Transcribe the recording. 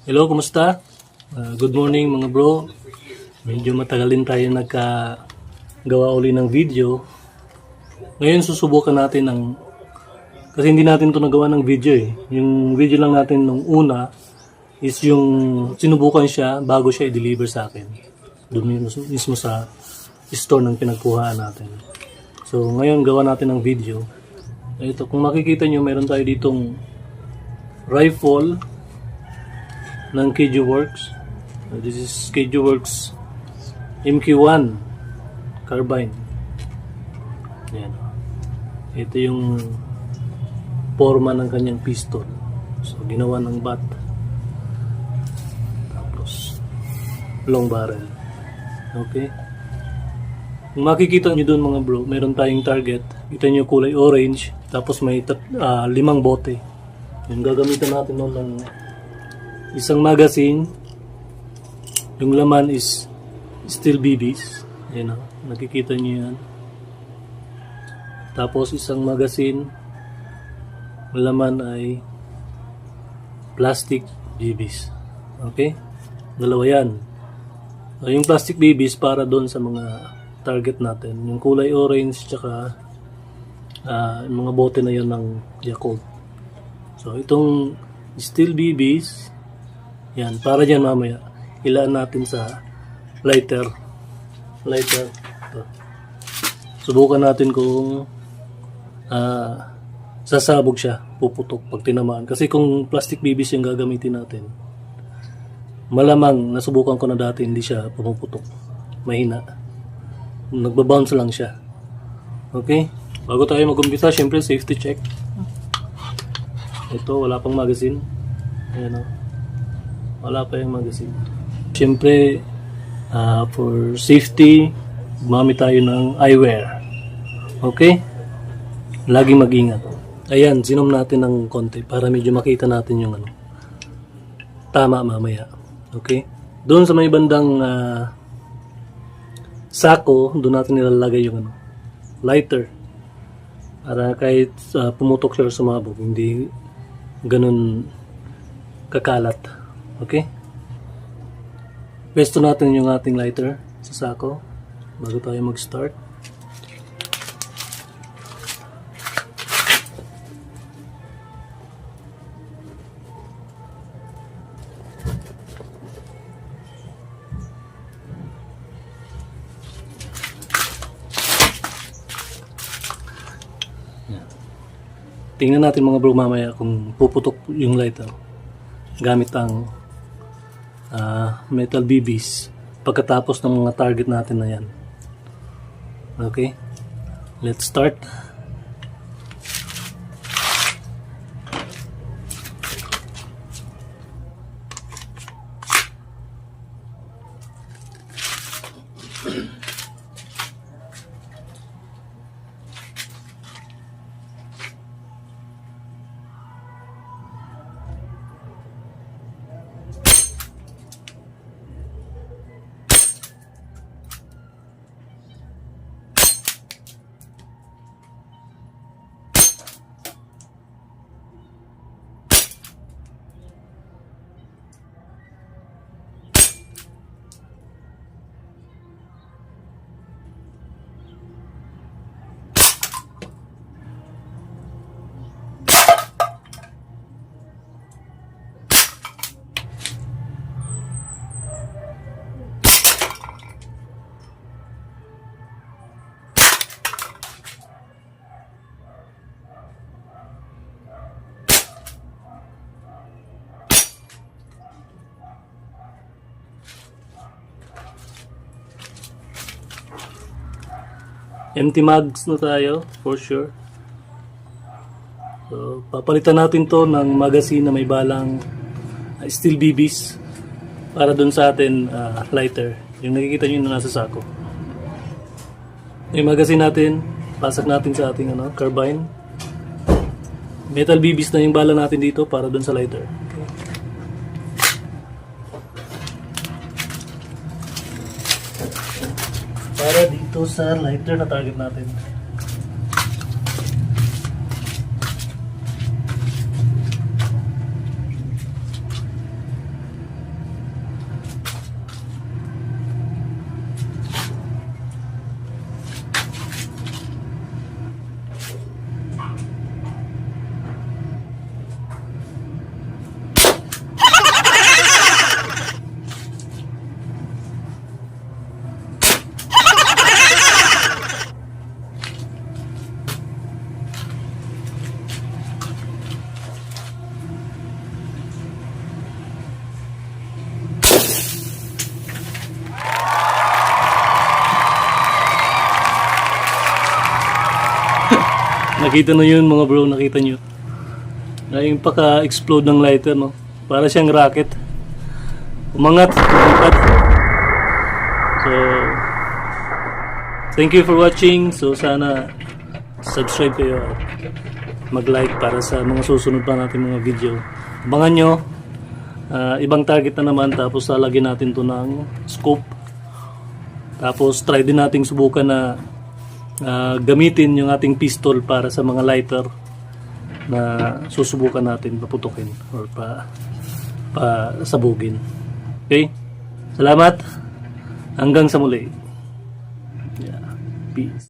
Hello, kumusta? Good morning mga bro. Medyo matagal din tayo nagkagawa uli ng video. Ngayon susubukan natin kasi hindi natin to nagawa ng video eh. Yung video lang natin nung una is yung sinubukan siya bago siya i-deliver sa akin. Doon mismo sa store ng pinagkuhaan natin. So ngayon gawa natin ng video. Ito, kung makikita nyo, meron tayo ditong rifle ng KJ Works. This is KJ Works MK1 carbine. Yan. Ito yung forma ng kanyang pistol. So ginawa ng bat. Tapos long barrel. Okay. Kung makikita nyo dun mga bro, meron tayong target. Kita nyo kulay orange. Tapos may 5 bote. Yung gagamitan natin nun ng isang magazine. Yung laman is steel BBs. Ayan o, nakikita nyo yan. Tapos isang magazine, yung laman ay plastic BBs. Okay? Dalawa yan. So, yung plastic BBs para doon sa mga target natin. Yung kulay orange tsaka yung mga bote na yun ng Yakult. So itong steel BBs, yan, para dyan mamaya ilaan natin sa lighter. Ito. Subukan natin kung sasabog siya, puputok pag tinamaan. Kasi kung plastic BBs yung gagamitin natin, malamang nasubukan ko na dati, hindi siya pumuputok, mahina, nagbabounce lang siya. Okay, bago tayo mag-umpisa, syempre safety check. Ito, wala pang magazine. Ayan o. Wala pa yung magazine. Siyempre, for safety, gumamit tayo ng eyewear. Okay? Laging mag-ingat. Ayan, sinom natin ng konti para medyo makita natin yung tama mamaya. Okay? Doon sa may bandang sako, doon natin nilalagay yung lighter. Para kahit pumutok siya o sumabog, hindi ganun kakalat. Okay? Pesto natin yung ating lighter sa sako bago tayo mag-start. Tingnan natin mga bro mamaya kung puputok yung lighter gamit ang metal BBs pagkatapos ng mga target natin na yan. Okay, let's start. Empty mags na tayo, for sure. So, papalitan natin to ng magazine na may balang steel BBs para dun sa atin lighter. Yung nakikita nyo na nasa sako. Yung magazine natin, pasak natin sa ating carbine. Metal BBs na yung bala natin dito para dun sa lighter. Okay. Para dito sa lighter na target natin. Nakita nyo yun mga bro, nakita nyo. Na yung paka-explode ng lighter, no? Para siyang rocket. Umangat, lumipad. So, thank you for watching. So, sana subscribe kayo at mag-like para sa mga susunod pa natin mga video. Abangan nyo. Ibang target na naman, tapos lalagyan natin to ng scope. Tapos try din nating subukan na gamitin yung ating pistol para sa mga lighter na susubukan natin paputukin or sabugin. Okay? Salamat. Hanggang sa muli. Yeah. Peace.